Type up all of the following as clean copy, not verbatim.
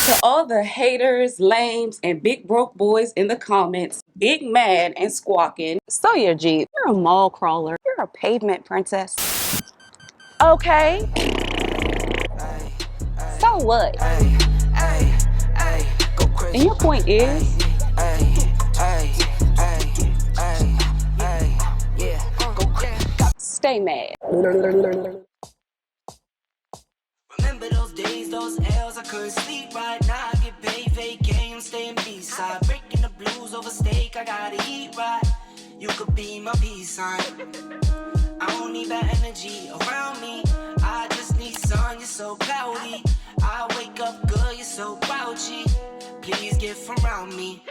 To all the haters, lames, and big broke boys in the comments, big mad and squawking. So your Jeep, you're a mall crawler. You're a pavement princess. Okay. So what? And your point is? Stay mad. Remember those days, those L's, I couldn't sleep right now. I get paid, vacay, I'm staying B-side. Breaking the blues over steak, I gotta eat right. You could be my peace sign. I don't need that energy around me. I just need sun, you're so cloudy. I wake up good, you're so grouchy. Please get from around me.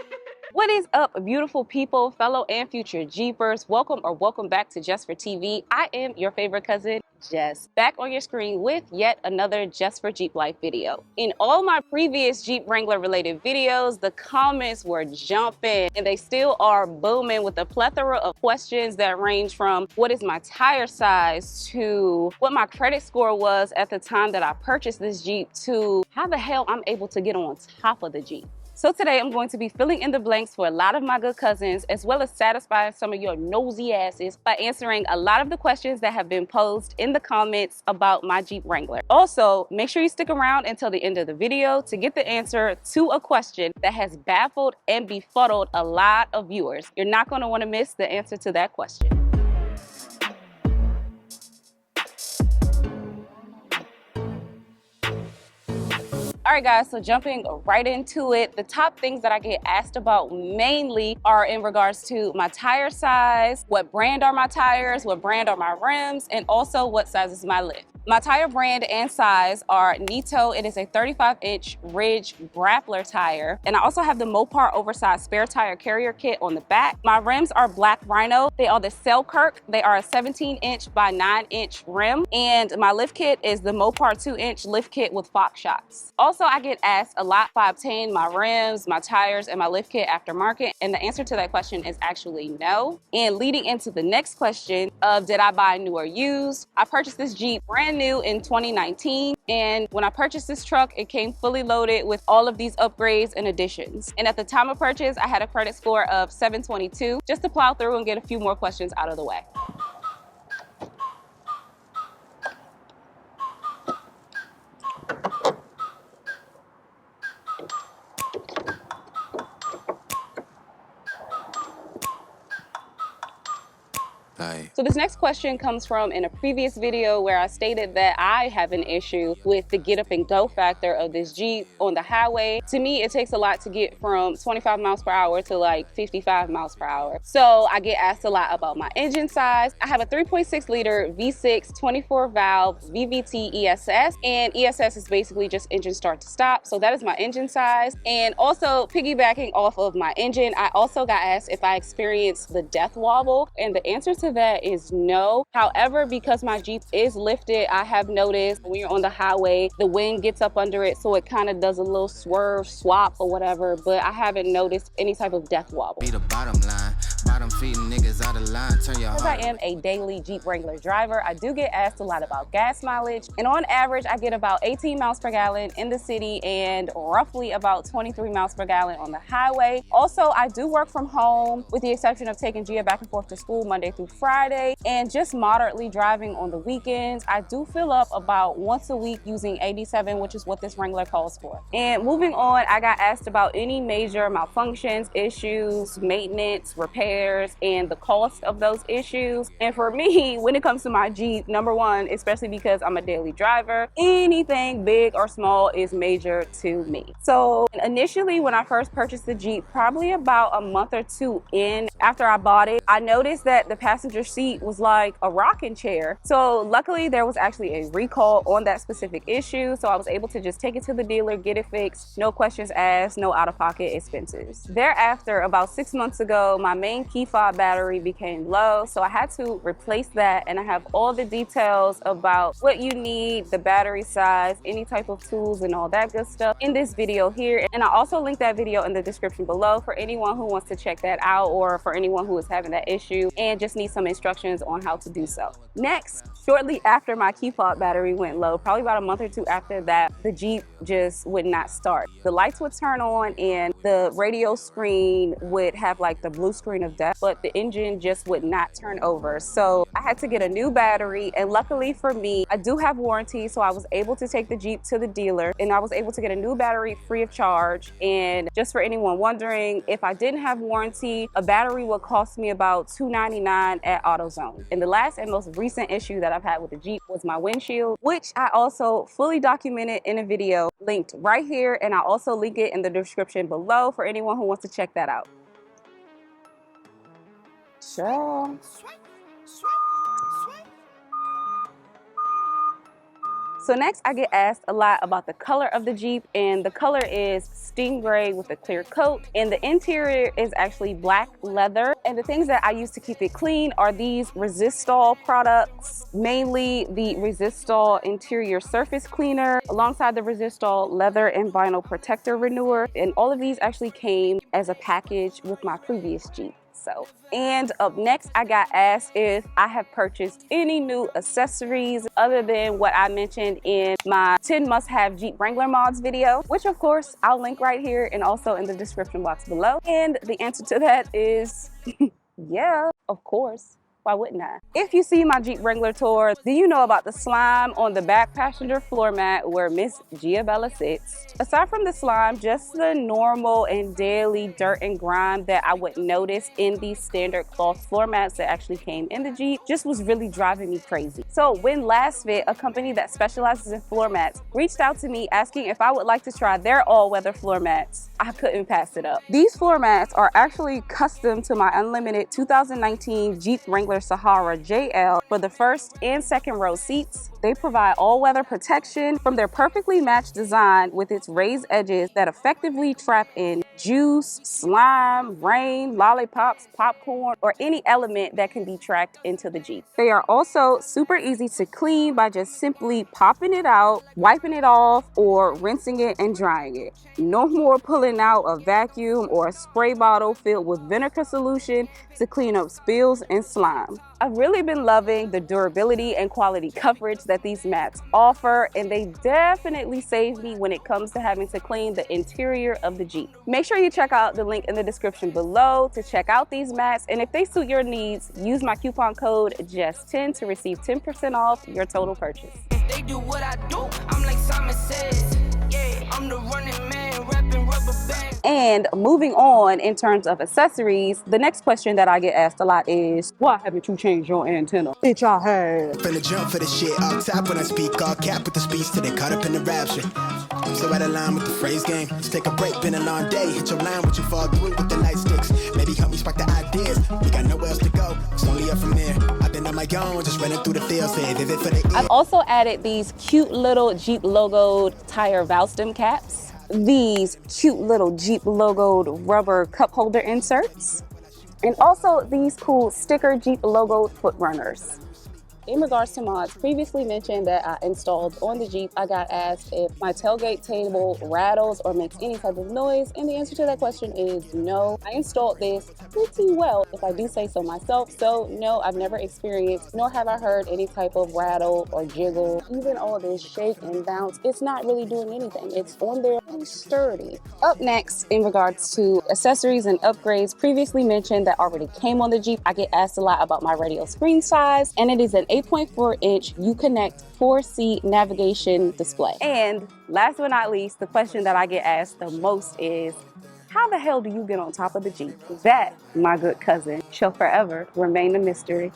What is up, beautiful people, fellow and future Jeepers? Welcome back to Jess4TV. I am your favorite cousin, Jess, back on your screen with yet another Jess for Jeep Life video. In all my previous Jeep Wrangler related videos, the comments were jumping and they still are booming with a plethora of questions that range from what is my tire size to what my credit score was at the time that I purchased this Jeep to how the hell I'm able to get on top of the Jeep. So today I'm going to be filling in the blanks for a lot of my good cousins, as well as satisfying some of your nosy asses by answering a lot of the questions that have been posed in the comments about my Jeep Wrangler. Also, make sure you stick around until the end of the video to get the answer to a question that has baffled and befuddled a lot of viewers. You're not going to want to miss the answer to that question. All right, guys, so jumping right into it, the top things that I get asked about mainly are in regards to my tire size, what brand are my tires, what brand are my rims, and also what size is my lift. My tire brand and size are Nito. It is a 35-inch Ridge grappler tire. And I also have the Mopar oversized spare tire carrier kit on the back. My rims are Black Rhino. They are the Selkirk. They are a 17-inch by 9-inch rim. And my lift kit is the Mopar 2-inch lift kit with Fox shots. Also, I get asked a lot if I obtain my rims, my tires, and my lift kit aftermarket. And the answer to that question is actually no. And leading into the next question of did I buy new or used? I purchased this Jeep brand new in 2019, and when I purchased this truck, it came fully loaded with all of these upgrades and additions. And at the time of purchase, I had a credit score of 722, just to plow through and get a few more questions out of the way. So this next question comes from in a previous video where I stated that I have an issue with the get up and go factor of this Jeep on the highway. To me, it takes a lot to get from 25 miles per hour to like 55 miles per hour. So I get asked a lot about my engine size. I have a 3.6 liter V6 24 valve VVT ESS, and ESS is basically just engine start to stop. So that is my engine size. And also piggybacking off of my engine, I also got asked if I experienced the death wobble, and the answer to that is no. However, because my Jeep is lifted, I have noticed when you're on the highway, the wind gets up under it, so it kind of does a little swerve, swap, or whatever, but I haven't noticed any type of death wobble. Be the bottom line. Niggas out of line, turn your Because I am a daily Jeep Wrangler driver, I do get asked a lot about gas mileage, and on average I get about 18 miles per gallon in the city and roughly about 23 miles per gallon on the highway. Also, I do work from home with the exception of taking Gia back and forth to school Monday through Friday and just moderately driving on the weekends. I do fill up about once a week using 87, which is what this Wrangler calls for. And moving on, I got asked about any major malfunctions, issues, maintenance, repairs, and the cost of those issues. And for me, when it comes to my Jeep, number one, especially because I'm a daily driver, anything big or small is major to me. So initially when I first purchased the Jeep, probably about a month or two in after I bought it, I noticed that the passenger seat was like a rocking chair. So luckily there was actually a recall on that specific issue. So I was able to just take it to the dealer, get it fixed, no questions asked, no out-of-pocket expenses. Thereafter, about 6 months ago, my main key fob battery became low, so I had to replace that, and I have all the details about what you need, the battery size, any type of tools and all that good stuff in this video here. And I also link that video in the description below for anyone who wants to check that out, or for anyone who is having that issue and just needs some instructions on how to do so. Next, shortly after my key fob battery went low, probably about a month or two after that, the Jeep just would not start. The lights would turn on and the radio screen would have like the blue screen of death, but the engine just would not turn over. So I had to get a new battery, and luckily for me, I do have warranty, so I was able to take the Jeep to the dealer and I was able to get a new battery free of charge. And just for anyone wondering, if I didn't have warranty, a battery would cost me about $2.99 at AutoZone. And the last and most recent issue that I've had with the Jeep was my windshield, which I also fully documented in a video linked right here, and I'll also link it in the description below for anyone who wants to check that out. Sure. So next, I get asked a lot about the color of the Jeep, and the color is steam gray with a clear coat, and the interior is actually black leather. And the things that I use to keep it clean are these Resistol products, mainly the Resistol interior surface cleaner, alongside the Resistol leather and vinyl protector renewer. And all of these actually came as a package with my previous Jeep. And up next, I got asked if I have purchased any new accessories other than what I mentioned in my 10 must-have Jeep Wrangler mods video, which of course I'll link right here and also in the description box below. And the answer to that is yeah, of course. Why wouldn't I? If you see my Jeep Wrangler tour, then you know about the slime on the back passenger floor mat where Miss Giabella sits. Aside from the slime, just the normal and daily dirt and grime that I would notice in these standard cloth floor mats that actually came in the Jeep just was really driving me crazy. So when Lasfit, a company that specializes in floor mats, reached out to me asking if I would like to try their all-weather floor mats, I couldn't pass it up. These floor mats are actually custom to my unlimited 2019 Jeep Wrangler Sahara JL for the first and second row seats. They provide all-weather protection from their perfectly matched design with its raised edges that effectively trap in juice, slime, rain, lollipops, popcorn, or any element that can be tracked into the Jeep. They are also super easy to clean by just simply popping it out, wiping it off, or rinsing it and drying it. No more pulling out a vacuum or a spray bottle filled with vinegar solution to clean up spills and slime. I've really been loving the durability and quality coverage that these mats offer, and they definitely save me when it comes to having to clean the interior of the Jeep. Make sure you check out the link in the description below to check out these mats, and if they suit your needs, use my coupon code Jess4TV to receive 10% off your total purchase. They do what I do, I'm like Simon Says. Yeah, I'm the running man, rapping rubber band. And moving on in terms of accessories, the next question that I get asked a lot is, why haven't you changed your antenna? Bitch, I have. Finna jump for the shit, all top when I speak, all cap with the speech till they caught up in the rapture. I'm so out of line with the phrase game. Let's take a break, been a long day. Hit your line, what you fall through with the light sticks. Maybe help me spark the ideas. We got nowhere else to go, it's only up from there. I've been on my own, just running through the field, say vivid for the ear. I've also added these cute little Jeep logoed tire valve stem caps, these cute little Jeep logoed rubber cup holder inserts, and also these cool sticker Jeep logoed foot runners. In regards to mods previously mentioned that I installed on the Jeep, I got asked if my tailgate table rattles or makes any type of noise, and the answer to that question is no. I installed this pretty well, if I do say so myself, so no, I've never experienced, nor have I heard any type of rattle or jiggle. Even all this shake and bounce, it's not really doing anything. It's on there pretty sturdy. Up next, in regards to accessories and upgrades previously mentioned that already came on the Jeep, I get asked a lot about my radio screen size, and it is an 8.4-inch Uconnect 4C navigation display. And last but not least, the question that I get asked the most is, how the hell do you get on top of the Jeep? That, my good cousin, shall forever remain a mystery.